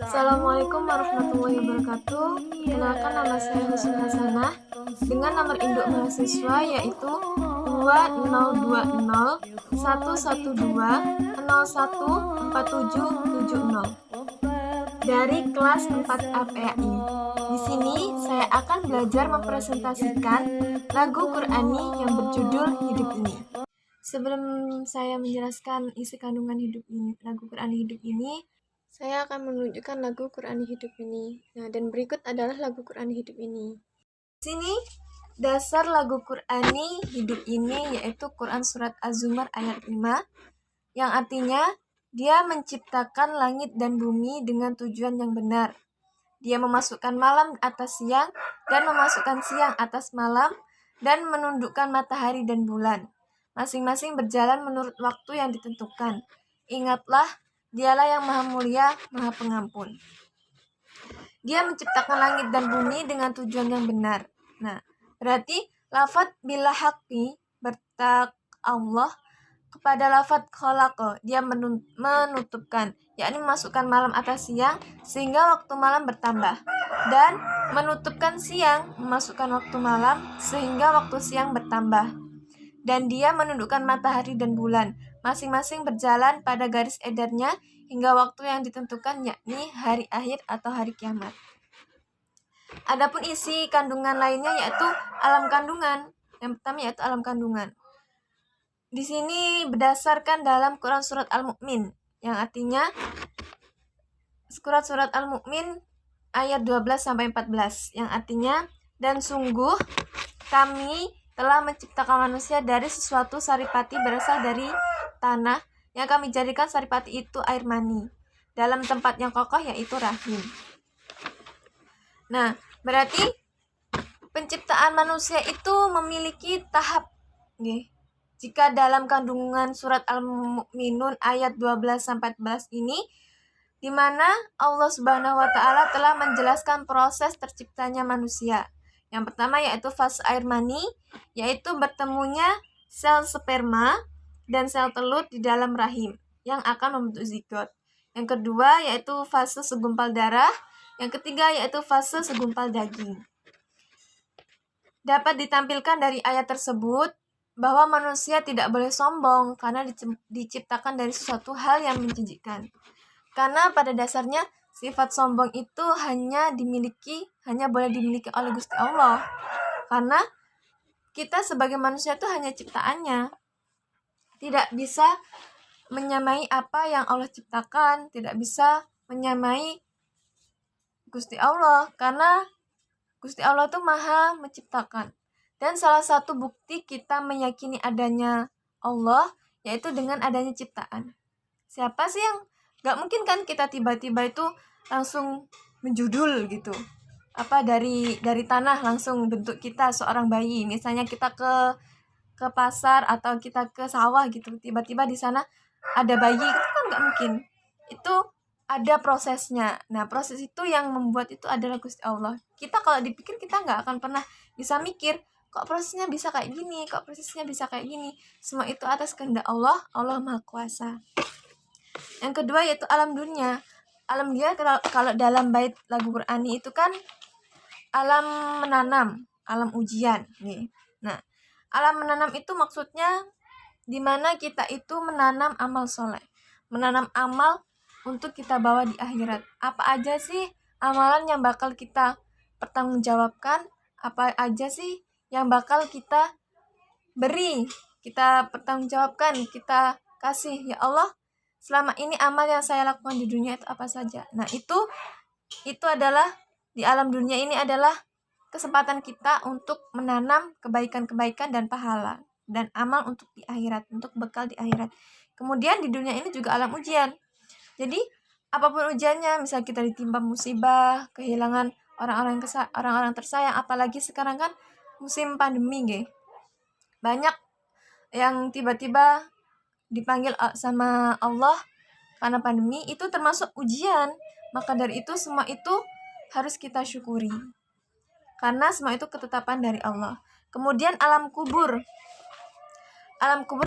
Assalamualaikum warahmatullahi wabarakatuh. Kenalkan, nama saya Husni Hasanah dengan nomor induk mahasiswa yaitu 202121014770 dari kelas 4 APAI. Di sini saya akan belajar mempresentasikan lagu Qur'ani yang berjudul Hidup Ini. Sebelum saya menjelaskan isi kandungan lagu Qur'ani Hidup Ini, saya akan menunjukkan lagu Qur'ani Hidup Ini. Nah, dan berikut adalah lagu Qur'ani Hidup Ini. Di sini dasar lagu Qur'ani Hidup Ini yaitu Quran Surat Az-Zumar ayat 5, yang artinya Dia menciptakan langit dan bumi dengan tujuan yang benar. Dia memasukkan malam atas siang dan memasukkan siang atas malam dan menundukkan matahari dan bulan. Masing-masing berjalan menurut waktu yang ditentukan. Ingatlah, Dialah yang Maha Mulia, Maha Pengampun. Dia menciptakan langit dan bumi dengan tujuan yang benar. Nah, berarti lafadz bila haqqi bertak Allah kepada lafadz khalaqa, dia menutupkan, yakni memasukkan malam atas siang sehingga waktu malam bertambah, dan menutupkan siang, memasukkan waktu malam sehingga waktu siang bertambah. Dan dia menundukkan matahari dan bulan, masing-masing berjalan pada garis edarnya hingga waktu yang ditentukan, yakni hari akhir atau hari kiamat. Adapun isi kandungan lainnya yaitu alam kandungan. Yang pertama yaitu alam kandungan. Di sini berdasarkan dalam Quran Surat Al-Mu'min, yang artinya Surat Al-Mu'min ayat 12-14, yang artinya, dan sungguh kami telah menciptakan manusia dari sesuatu saripati berasal dari tanah, yang kami jadikan saripati itu air mani dalam tempat yang kokoh yaitu rahim. Nah, berarti penciptaan manusia itu memiliki tahap. Jika dalam kandungan surat Al-Mu'minun ayat 12-14 ini, di mana Allah Subhanahu wa Ta'ala telah menjelaskan proses terciptanya manusia. Yang pertama yaitu fase air mani, yaitu bertemunya sel sperma dan sel telur di dalam rahim yang akan membentuk zigot. Yang kedua yaitu fase segumpal darah. Yang ketiga yaitu fase segumpal daging. Dapat ditampilkan dari ayat tersebut bahwa manusia tidak boleh sombong karena diciptakan dari sesuatu hal yang menjijikkan. Karena pada dasarnya sifat sombong itu hanya boleh dimiliki oleh Gusti Allah. Karena kita sebagai manusia itu hanya ciptaannya. Tidak bisa menyamai apa yang Allah ciptakan, tidak bisa menyamai Gusti Allah, karena Gusti Allah itu Maha menciptakan. Dan salah satu bukti kita meyakini adanya Allah yaitu dengan adanya ciptaan. Siapa sih yang gak mungkin kan kita tiba-tiba itu langsung menjudul gitu. Dari tanah langsung bentuk kita seorang bayi. Misalnya kita ke pasar atau kita ke sawah gitu. Tiba-tiba di sana ada bayi, itu kan gak mungkin. Itu ada prosesnya. Nah, proses itu yang membuat itu adalah Gusti Allah. Kita kalau dipikir kita gak akan pernah bisa mikir, kok prosesnya bisa kayak gini, kok prosesnya bisa kayak gini. Semua itu atas kehendak Allah. Allah Maha Kuasa. Yang kedua yaitu alam dunia. Alam dunia kalau dalam bait lagu Qur'ani itu kan alam menanam, alam ujian. Nah, alam menanam itu maksudnya di mana kita itu menanam amal soleh, menanam amal untuk kita bawa di akhirat. Apa aja sih amalan yang bakal kita pertanggungjawabkan? Apa aja sih yang bakal kita beri, kita pertanggungjawabkan, kita kasih? Ya Allah, selama ini amal yang saya lakukan di dunia itu apa saja? Nah, itu adalah di alam dunia ini adalah kesempatan kita untuk menanam kebaikan-kebaikan dan pahala dan amal untuk di akhirat, untuk bekal di akhirat. Kemudian di dunia ini juga alam ujian. Jadi apapun ujiannya, misal kita ditimpa musibah, kehilangan orang-orang tersayang, apalagi sekarang kan musim pandemi, banyak yang tiba-tiba dipanggil sama Allah karena pandemi, itu termasuk ujian. Maka dari itu semua itu harus kita syukuri, karena semua itu ketetapan dari Allah. Kemudian alam kubur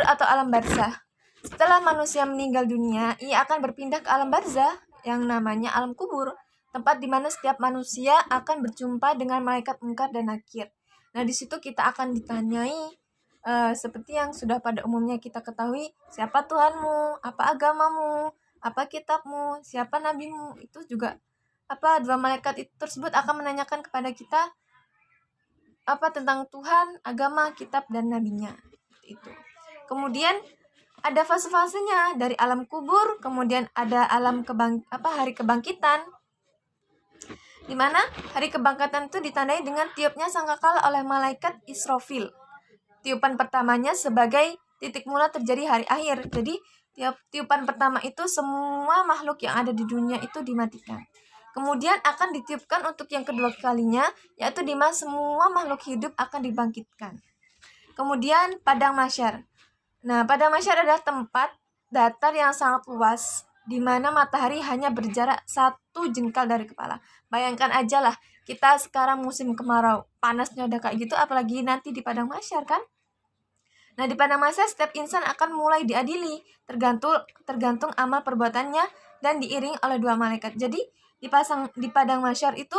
atau alam barzah. Setelah manusia meninggal dunia, ia akan berpindah ke alam barzah, yang namanya alam kubur, tempat di mana setiap manusia akan berjumpa dengan malaikat mungkar dan nakir. Nah, di situ kita akan ditanyai seperti yang sudah pada umumnya kita ketahui, siapa Tuhanmu, apa agamamu, apa kitabmu, siapa nabimu. Itu juga dua malaikat itu tersebut akan menanyakan kepada kita tentang Tuhan, agama, kitab, dan nabinya. Itu. Kemudian ada fase-fasenya dari alam kubur, kemudian ada alam hari kebangkitan, di mana hari kebangkitan itu ditandai dengan tiupnya sangkakala oleh malaikat Israfil. Tiupan pertamanya sebagai titik mula terjadi hari akhir. Jadi tiupan pertama itu semua makhluk yang ada di dunia itu dimatikan. Kemudian akan ditiupkan untuk yang kedua kalinya, yaitu di mana semua makhluk hidup akan dibangkitkan. Kemudian padang mahsyar. Nah, padang mahsyar adalah tempat datar yang sangat luas, di mana matahari hanya berjarak 1 jengkal dari kepala. Bayangkan aja lah, kita sekarang musim kemarau, panasnya udah kayak gitu, apalagi nanti di padang mahsyar kan? Nah, di padang mahsyar setiap insan akan mulai diadili, tergantung amal perbuatannya dan diiringi oleh 2 malaikat. Jadi, di padang mahsyar itu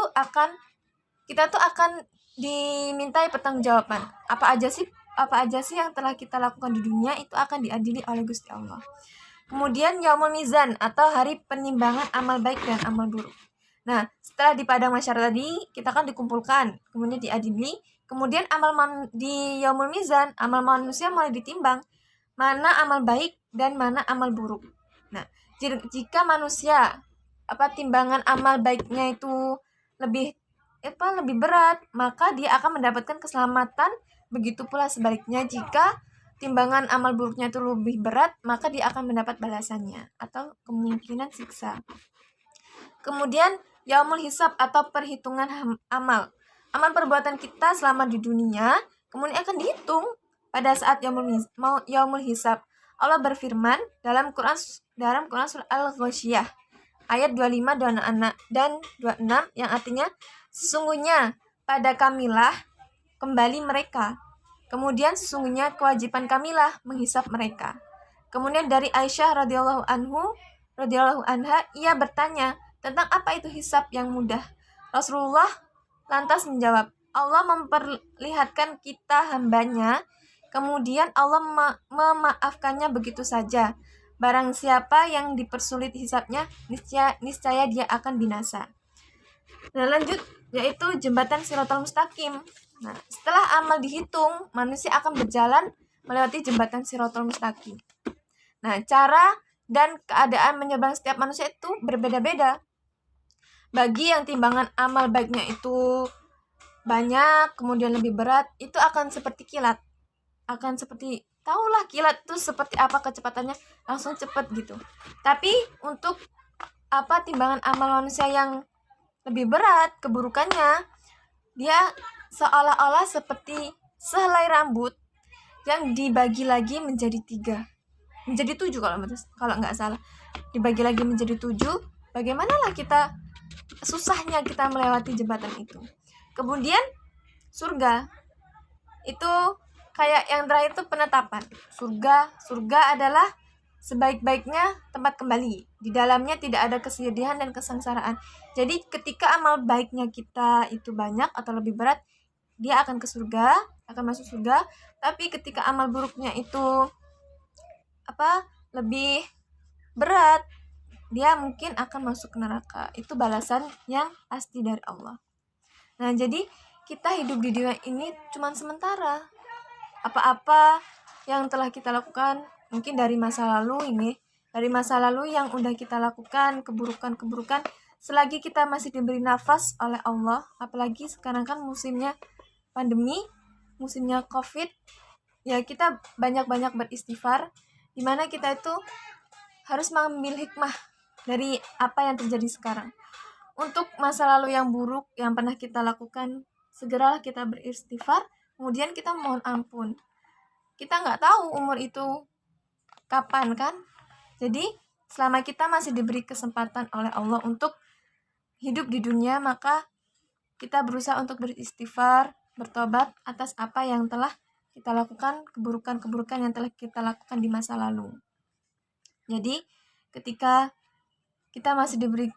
kita tuh akan dimintai pertanggungjawaban. Apa aja sih yang telah kita lakukan di dunia itu akan diadili oleh Gusti Allah. Kemudian yaumul mizan atau hari penimbangan amal baik dan amal buruk. Nah, setelah di padang mahsyar tadi kita kan dikumpulkan, kemudian diadili, kemudian di yaumul mizan amal manusia mulai ditimbang, mana amal baik dan mana amal buruk. Nah, jika manusia timbangan amal baiknya itu lebih berat, maka dia akan mendapatkan keselamatan. Begitu pula sebaliknya, jika timbangan amal buruknya itu lebih berat, maka dia akan mendapat balasannya atau kemungkinan siksa. Kemudian yaumul hisab atau perhitungan amal. Amal perbuatan kita selama di dunia kemudian akan dihitung pada saat yaumul hisab. Allah berfirman dalam Quran surah Al-Ghasyiyah ayat 25 dan 26 yang artinya, sesungguhnya pada kamilah kembali mereka. Kemudian sesungguhnya kewajiban kamilah menghisap mereka. Kemudian dari Aisyah radhiyallahu anha, ia bertanya, tentang apa itu hisap yang mudah? Rasulullah lantas menjawab, Allah memperlihatkan kita hambanya, kemudian Allah memaafkannya begitu saja. Barang siapa yang dipersulit hisapnya, niscaya dia akan binasa. Nah, lanjut, yaitu jembatan Shiratal Mustaqim. Nah, setelah amal dihitung, manusia akan berjalan melewati jembatan Shiratal Mustaqim. Nah, cara dan keadaan menyeberang setiap manusia itu berbeda-beda. Bagi yang timbangan amal baiknya itu banyak, kemudian lebih berat, itu akan seperti kilat. Tahulah kilat itu seperti apa kecepatannya, langsung cepat gitu. Tapi untuk timbangan amal manusia yang lebih berat, keburukannya, dia seolah-olah seperti sehelai rambut yang dibagi lagi menjadi 7 kalau nggak salah. Dibagi lagi menjadi 7, bagaimanalah susahnya kita melewati jembatan itu. Kemudian surga itu kayak yang terakhir itu penetapan. Surga adalah sebaik-baiknya tempat kembali. Di dalamnya tidak ada kesedihan dan kesengsaraan. Jadi ketika amal baiknya kita itu banyak atau lebih berat, dia akan masuk surga. Tapi ketika amal buruknya itu lebih berat, dia mungkin akan masuk ke neraka. Itu balasan yang pasti dari Allah. Nah, jadi kita hidup di dunia ini cuma sementara. Apa-apa yang telah kita lakukan mungkin dari masa lalu yang udah kita lakukan, keburukan, selagi kita masih diberi nafas oleh Allah, apalagi sekarang kan musimnya pandemi, musimnya COVID, ya kita banyak-banyak beristighfar, di mana kita itu harus mengambil hikmah dari apa yang terjadi sekarang. Untuk masa lalu yang buruk yang pernah kita lakukan, segeralah kita beristighfar, kemudian kita mohon ampun. Kita nggak tahu umur itu kapan kan? Jadi selama kita masih diberi kesempatan oleh Allah untuk hidup di dunia, maka kita berusaha untuk beristighfar, bertobat atas apa yang telah kita lakukan, keburukan yang telah kita lakukan di masa lalu. Jadi ketika kita masih diberi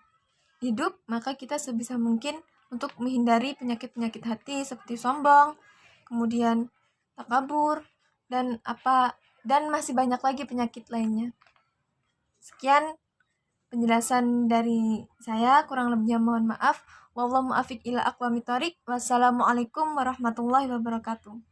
hidup, maka kita sebisa mungkin untuk menghindari penyakit-penyakit hati seperti sombong, kemudian takabur, dan masih banyak lagi penyakit lainnya. Sekian penjelasan dari saya, kurang lebihnya mohon maaf. Wallahu muwaffiq ila aqwamit thoriq. Wassalamualaikum warahmatullahi wabarakatuh.